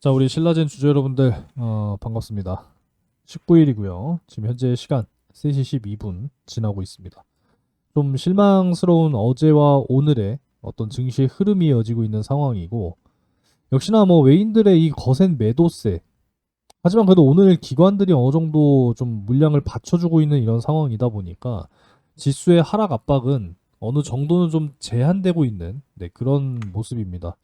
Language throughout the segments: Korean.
자, 우리 신라젠 주주 여러분들, 반갑습니다. 19일이고요. 지금 현재 시간 3시 12분 지나고 있습니다. 좀 실망스러운 어제와 오늘의 어떤 증시의 흐름이 이어지고 있는 상황이고, 역시나 뭐 외인들의 이 거센 매도세, 하지만 그래도 오늘 기관들이 어느 정도 좀 물량을 받쳐주고 있는 이런 상황이다 보니까 지수의 하락 압박은 어느 정도는 좀 제한되고 있는 그런 모습입니다.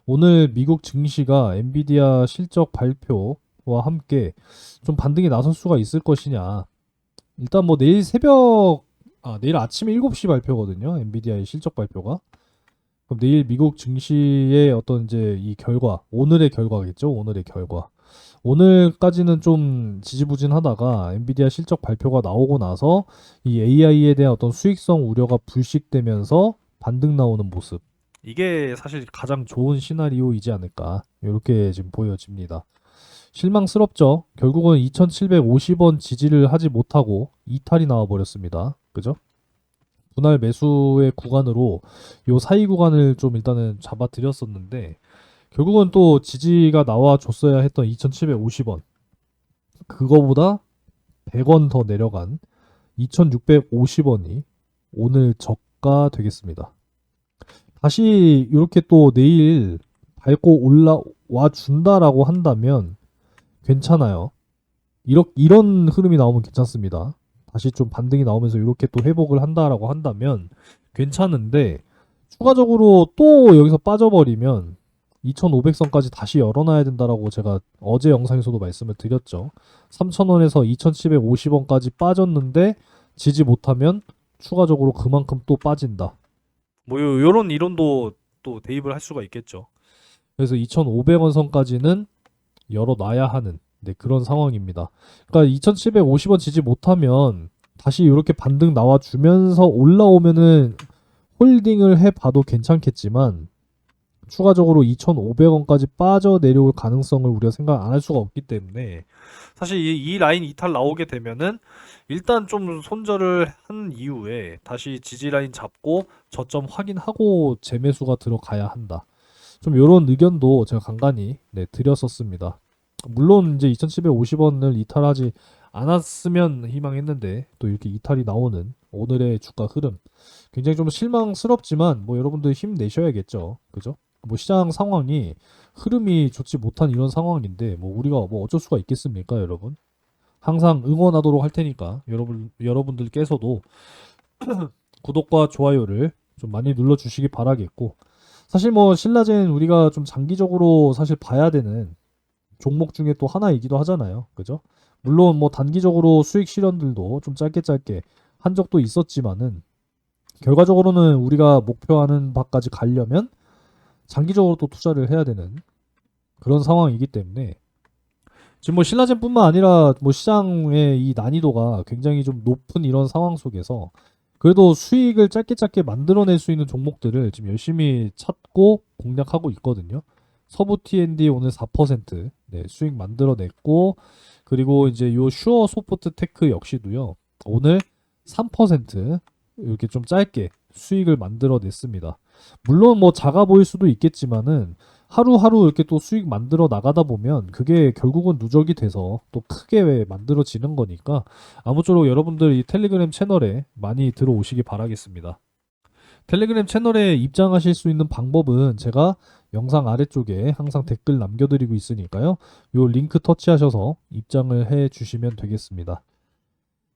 오늘 미국 증시가 엔비디아 실적 발표와 함께 좀 반등이 나설 수가 있을 것이냐. 일단 뭐 내일 아침 7시 발표거든요. 엔비디아의 실적 발표가. 그럼 내일 미국 증시의 어떤 이제 이 결과, 오늘의 결과겠죠. 오늘의 결과. 오늘까지는 좀 지지부진하다가 엔비디아 실적 발표가 나오고 나서 이 AI에 대한 어떤 수익성 우려가 불식되면서 반등 나오는 모습. 이게 사실 가장 좋은 시나리오이지 않을까. 이렇게 지금 보여집니다. 실망스럽죠. 결국은 2,750원 지지를 하지 못하고 이탈이 나와버렸습니다. 그죠? 분할 매수의 구간으로 요 사이 구간을 좀 일단은 잡아드렸었는데 결국은 또 지지가 나와줬어야 했던 2,750원 그거보다 100원 더 내려간 2,650원이 오늘 저가 되겠습니다. 다시 이렇게 또 내일 밟고 올라와 준다라고 한다면 괜찮아요. 이런 흐름이 나오면 괜찮습니다. 다시 좀 반등이 나오면서 이렇게 또 회복을 한다라고 한다면 괜찮은데 추가적으로 또 여기서 빠져버리면 2,500선까지 다시 열어놔야 된다라고 제가 어제 영상에서도 말씀을 드렸죠. 3,000원에서 2,750원까지 빠졌는데 지지 못하면 추가적으로 그만큼 또 빠진다. 뭐 요런 이론도 또 대입을 할 수가 있겠죠. 그래서 2,500원 선까지는 열어놔야 하는 그런 상황입니다. 그러니까 2,750원 지지 못하면 다시 이렇게 반등 나와주면서 올라오면은 홀딩을 해봐도 괜찮겠지만 추가적으로 2,500원까지 빠져 내려올 가능성을 우리가 생각 안 할 수가 없기 때문에 사실 이 라인 이탈 나오게 되면은 일단 좀 손절을 한 이후에 다시 지지 라인 잡고 저점 확인하고 재매수가 들어가야 한다. 좀 이런 의견도 제가 간간히 드렸었습니다. 물론 이제 2,750원을 이탈하지 않았으면 희망했는데 또 이렇게 이탈이 나오는 오늘의 주가 흐름 굉장히 좀 실망스럽지만 뭐 여러분들 힘내셔야겠죠. 그죠? 뭐 시장 상황이 흐름이 좋지 못한 이런 상황인데 뭐 우리가 뭐 어쩔 수가 있겠습니까, 여러분? 항상 응원하도록 할 테니까 여러분들께서도 구독과 좋아요를 좀 많이 눌러주시기 바라겠고 사실 뭐 신라젠 우리가 좀 장기적으로 사실 봐야 되는 종목 중에 또 하나이기도 하잖아요. 그죠? 물론 뭐 단기적으로 수익 실현들도 좀 짧게 한 적도 있었지만은 결과적으로는 우리가 목표하는 바까지 가려면 장기적으로 또 투자를 해야 되는 그런 상황이기 때문에 지금 뭐 신라젠뿐만 아니라 뭐 시장의 이 난이도가 굉장히 좀 높은 이런 상황 속에서 그래도 수익을 짧게 만들어낼 수 있는 종목들을 지금 열심히 찾고 공략하고 있거든요. 서부 T&D 오늘 4% 수익 만들어냈고 그리고 이제 요 슈어 소프트 테크 역시도요. 오늘 3% 이렇게 좀 짧게 수익을 만들어냈습니다. 물론 뭐 작아 보일 수도 있겠지만은 하루하루 이렇게 또 수익 만들어 나가다 보면 그게 결국은 누적이 돼서 또 크게 만들어지는 거니까 아무쪼록 여러분들 이 텔레그램 채널에 많이 들어오시기 바라겠습니다. 텔레그램 채널에 입장하실 수 있는 방법은 제가 영상 아래쪽에 항상 댓글 남겨드리고 있으니까요. 요 링크 터치하셔서 입장을 해 주시면 되겠습니다.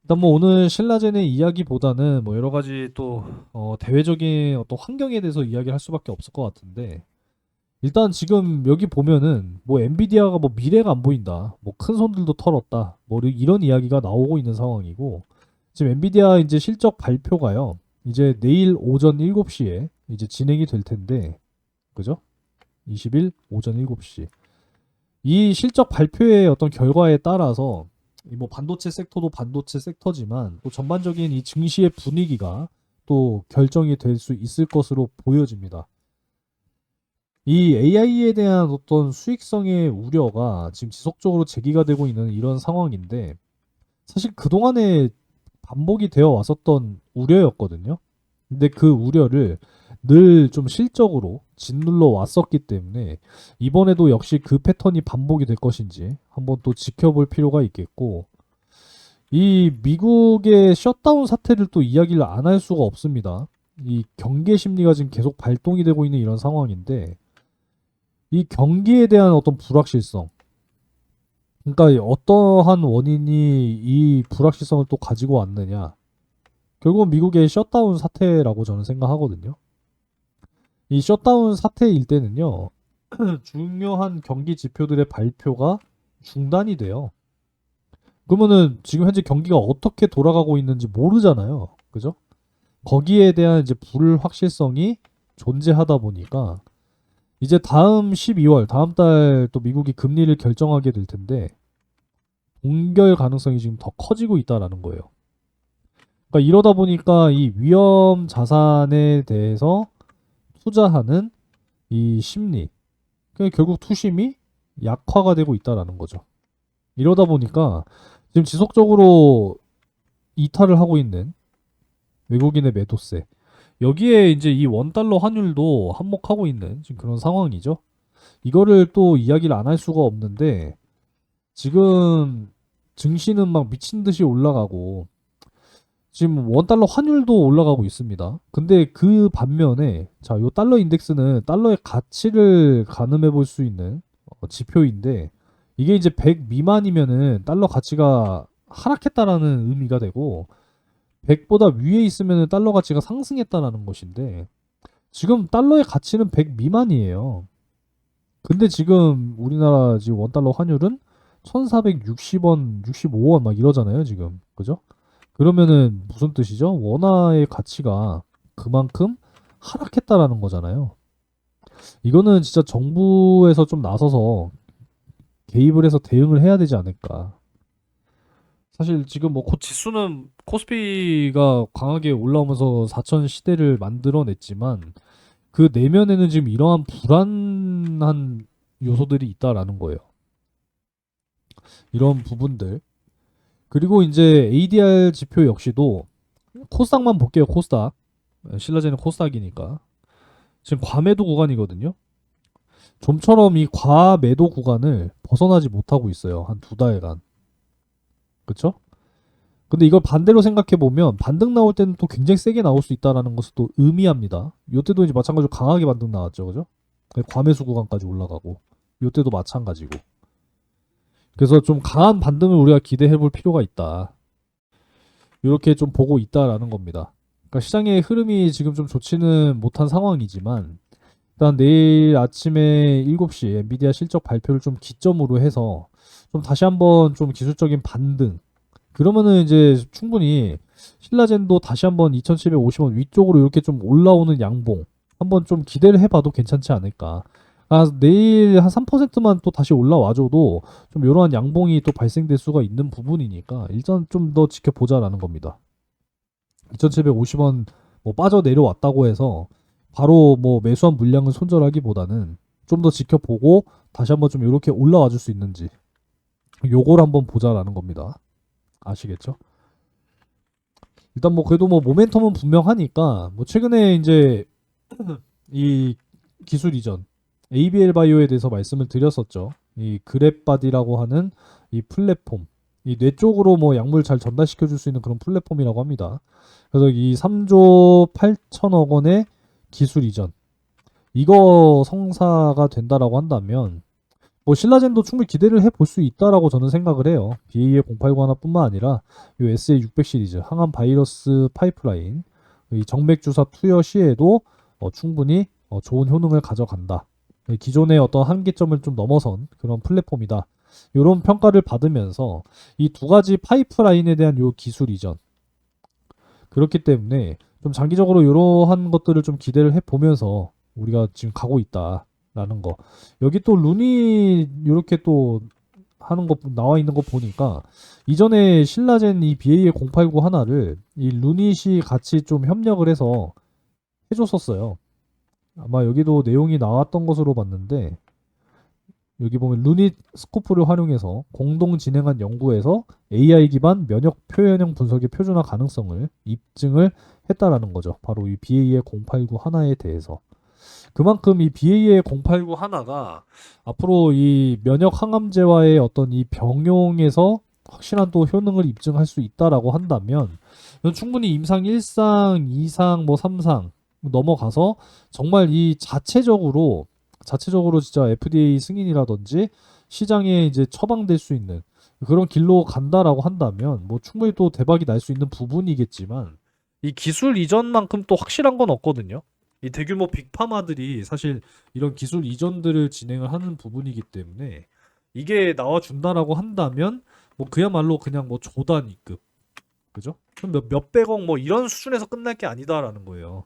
일단 뭐 오늘 신라젠의 이야기보다는 뭐 여러 가지 또 대외적인 어떤 환경에 대해서 이야기를 할 수밖에 없을 것 같은데 일단 지금 여기 보면은 뭐 엔비디아가 뭐 미래가 안 보인다. 뭐 큰 손들도 털었다. 뭐 이런 이야기가 나오고 있는 상황이고 지금 엔비디아 이제 실적 발표가요. 이제 내일 오전 7시에 이제 진행이 될 텐데 그죠? 20일 오전 7시. 이 실적 발표의 어떤 결과에 따라서 이 뭐 반도체 섹터도 반도체 섹터지만 또 전반적인 이 증시의 분위기가 또 결정이 될 수 있을 것으로 보여집니다. 이 AI에 대한 어떤 수익성의 우려가 지금 지속적으로 제기가 되고 있는 이런 상황인데 사실 그동안에 반복이 되어 왔었던 우려였거든요. 근데 그 우려를 늘 좀 실적으로 짓눌러 왔었기 때문에 이번에도 역시 그 패턴이 반복이 될 것인지 한번 또 지켜볼 필요가 있겠고, 이 미국의 셧다운 사태를 또 이야기를 안 할 수가 없습니다. 이 경계 심리가 지금 계속 발동이 되고 있는 이런 상황인데, 이 경기에 대한 어떤 불확실성, 그러니까 어떠한 원인이 이 불확실성을 또 가지고 왔느냐, 결국은 미국의 셧다운 사태라고 저는 생각하거든요. 이 셧다운 사태일 때는요, 중요한 경기 지표들의 발표가 중단이 돼요. 그러면은 지금 현재 경기가 어떻게 돌아가고 있는지 모르잖아요. 그죠? 거기에 대한 이제 불확실성이 존재하다 보니까 이제 다음 12월, 다음 달 또 미국이 금리를 결정하게 될 텐데 동결 가능성이 지금 더 커지고 있다라는 거예요. 그러니까 이러다 보니까 이 위험 자산에 대해서 투자하는 이 심리, 그러니까 결국 투심이 약화가 되고 있다라는 거죠. 이러다 보니까 지금 지속적으로 이탈을 하고 있는 외국인의 매도세, 여기에 이제 이 원달러 환율도 한몫하고 있는 지금 그런 상황이죠. 이거를 또 이야기를 안 할 수가 없는데, 지금 증시는 막 미친 듯이 올라가고 지금 원달러 환율도 올라가고 있습니다. 근데 그 반면에 자, 요 달러 인덱스는 달러의 가치를 가늠해 볼 수 있는 지표인데, 이게 이제 100 미만이면은 달러 가치가 하락했다라는 의미가 되고 100보다 위에 있으면은 달러 가치가 상승했다라는 것인데, 지금 달러의 가치는 100 미만이에요. 근데 지금 우리나라 지금 원달러 환율은 1460원, 65원 막 이러잖아요, 지금. 그죠? 그러면은 무슨 뜻이죠? 원화의 가치가 그만큼 하락했다라는 거잖아요. 이거는 진짜 정부에서 좀 나서서 개입을 해서 대응을 해야 되지 않을까. 사실 지금 뭐 지수는 코스피가 강하게 올라오면서 4천 시대를 만들어냈지만 그 내면에는 지금 이러한 불안한 요소들이 있다라는 거예요. 이런 부분들. 그리고 이제 ADR 지표 역시도 코스닥만 볼게요. 코스닥. 신라제는 코스닥이니까. 지금 과매도 구간이거든요. 좀처럼 이 과매도 구간을 벗어나지 못하고 있어요. 한 두 달간. 그쵸? 근데 이걸 반대로 생각해 보면 반등 나올 때는 또 굉장히 세게 나올 수 있다라는 것을 또 의미합니다. 요때도 이제 마찬가지로 강하게 반등 나왔죠. 그죠? 과매수 구간까지 올라가고. 요때도 마찬가지고. 그래서 좀 강한 반등을 우리가 기대해 볼 필요가 있다. 이렇게 좀 보고 있다라는 겁니다. 그러니까 시장의 흐름이 지금 좀 좋지는 못한 상황이지만 일단 내일 아침에 7시 엔비디아 실적 발표를 좀 기점으로 해서 좀 다시 한번 좀 기술적인 반등, 그러면은 이제 충분히 신라젠도 다시 한번 2750원 위쪽으로 이렇게 좀 올라오는 양봉 한번 좀 기대를 해봐도 괜찮지 않을까. 내일 한 3%만 또 다시 올라와줘도 좀 이러한 양봉이 또 발생될 수가 있는 부분이니까 일단 좀 더 지켜보자라는 겁니다. 2750원 뭐 빠져 내려왔다고 해서 바로 뭐 매수한 물량을 손절하기보다는 좀 더 지켜보고 다시 한번 좀 이렇게 올라와 줄 수 있는지 요걸 한번 보자라는 겁니다. 아시겠죠? 일단 뭐 그래도 뭐 모멘텀은 분명하니까 뭐 최근에 이제 이 기술 이전 ABL 바이오에 대해서 말씀을 드렸었죠. 이 그랩바디라고 하는 이 플랫폼, 이 뇌 쪽으로 뭐 약물 잘 전달시켜 줄 수 있는 그런 플랫폼이라고 합니다. 그래서 이 3조 8천억 원의 기술 이전, 이거 성사가 된다라고 한다면 뭐 신라젠도 충분히 기대를 해볼 수 있다라고 저는 생각을 해요. BA의 089 하나뿐만 아니라 이 SA 600 시리즈 항암 바이러스 파이프라인, 이 정맥 주사 투여 시에도 충분히 좋은 효능을 가져간다. 기존의 어떤 한계점을 좀 넘어선 그런 플랫폼이다. 이런 평가를 받으면서 이 두 가지 파이프라인에 대한 요 기술 이전, 그렇기 때문에 좀 장기적으로 이러한 것들을 좀 기대를 해보면서 우리가 지금 가고 있다라는 거. 여기 또 룬이 이렇게 또 하는 거 나와 있는 거 보니까 이전에 신라젠 이 BA의 089 하나를 이 루닛이 같이 좀 협력을 해서 해줬었어요. 아마 여기도 내용이 나왔던 것으로 봤는데 여기 보면 루닛 스코프를 활용해서 공동 진행한 연구에서 AI 기반 면역 표현형 분석의 표준화 가능성을 입증을 했다라는 거죠. 바로 이 BA의 089 하나에 대해서. 그만큼 이 BA의 089 하나가 앞으로 이 면역 항암제와의 어떤 이 병용에서 확실한 또 효능을 입증할 수 있다라고 한다면 이건 충분히 임상 1상, 2상, 뭐 3상 넘어가서 정말 이 자체적으로 진짜 FDA 승인이라든지 시장에 이제 처방될 수 있는 그런 길로 간다라고 한다면 뭐 충분히 또 대박이 날 수 있는 부분이겠지만 이 기술 이전만큼 또 확실한 건 없거든요. 이 대규모 빅파마들이 사실 이런 기술 이전들을 진행을 하는 부분이기 때문에 이게 나와준다라고 한다면 뭐 그야말로 그냥 뭐 조단위급, 그죠? 그럼 몇백억 뭐 이런 수준에서 끝날 게 아니다라는 거예요.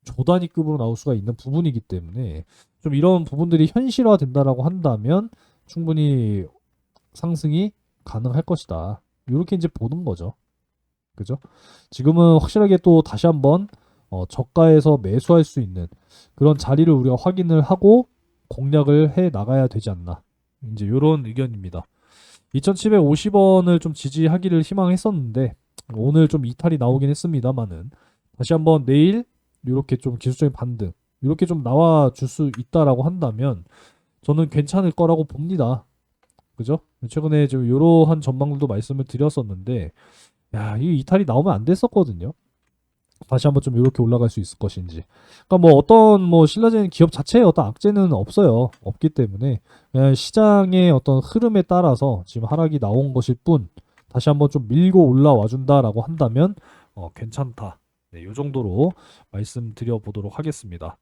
조단위급으로 나올 수가 있는 부분이기 때문에 좀 이런 부분들이 현실화된다라고 한다면 충분히 상승이 가능할 것이다. 이렇게 이제 보는 거죠. 그죠? 지금은 확실하게 또 다시 한번 저가에서 매수할 수 있는 그런 자리를 우리가 확인을 하고 공략을 해 나가야 되지 않나. 이제 이런 의견입니다. 2750원을 좀 지지하기를 희망했었는데 오늘 좀 이탈이 나오긴 했습니다만은 다시 한번 내일 이렇게 좀 기술적인 반등 이렇게 좀 나와 줄 수 있다라고 한다면 저는 괜찮을 거라고 봅니다. 그죠? 최근에 좀 이러한 전망들도 말씀을 드렸었는데 야, 이 이탈이 나오면 안 됐었거든요. 다시 한번 좀 이렇게 올라갈 수 있을 것인지. 그러니까 뭐 어떤 뭐 신라젠 기업 자체에 어떤 악재는 없어요. 없기 때문에 그냥 시장의 어떤 흐름에 따라서 지금 하락이 나온 것일 뿐 다시 한번 좀 밀고 올라와 준다라고 한다면 괜찮다. 네, 요 정도로 말씀드려 보도록 하겠습니다.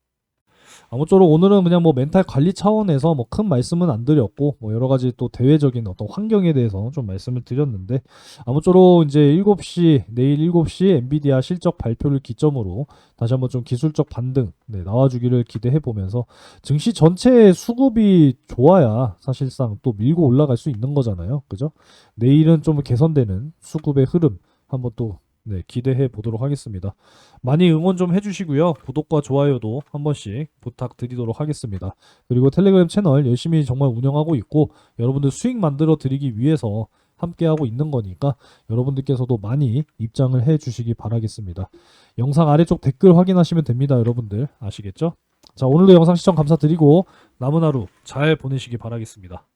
아무쪼록 오늘은 그냥 뭐 멘탈 관리 차원에서 뭐 큰 말씀은 안 드렸고 뭐 여러 가지 또 대외적인 어떤 환경에 대해서 좀 말씀을 드렸는데 아무쪼록 이제 7시 내일 7시 엔비디아 실적 발표를 기점으로 다시 한번 좀 기술적 반등 나와주기를 기대해 보면서 증시 전체의 수급이 좋아야 사실상 또 밀고 올라갈 수 있는 거잖아요. 그죠? 내일은 좀 개선되는 수급의 흐름 한번 또 기대해 보도록 하겠습니다. 많이 응원 좀 해주시고요. 구독과 좋아요도 한 번씩 부탁드리도록 하겠습니다. 그리고 텔레그램 채널 열심히 정말 운영하고 있고 여러분들 수익 만들어 드리기 위해서 함께하고 있는 거니까 여러분들께서도 많이 입장을 해 주시기 바라겠습니다. 영상 아래쪽 댓글 확인하시면 됩니다. 여러분들 아시겠죠? 자, 오늘도 영상 시청 감사드리고 남은 하루 잘 보내시기 바라겠습니다.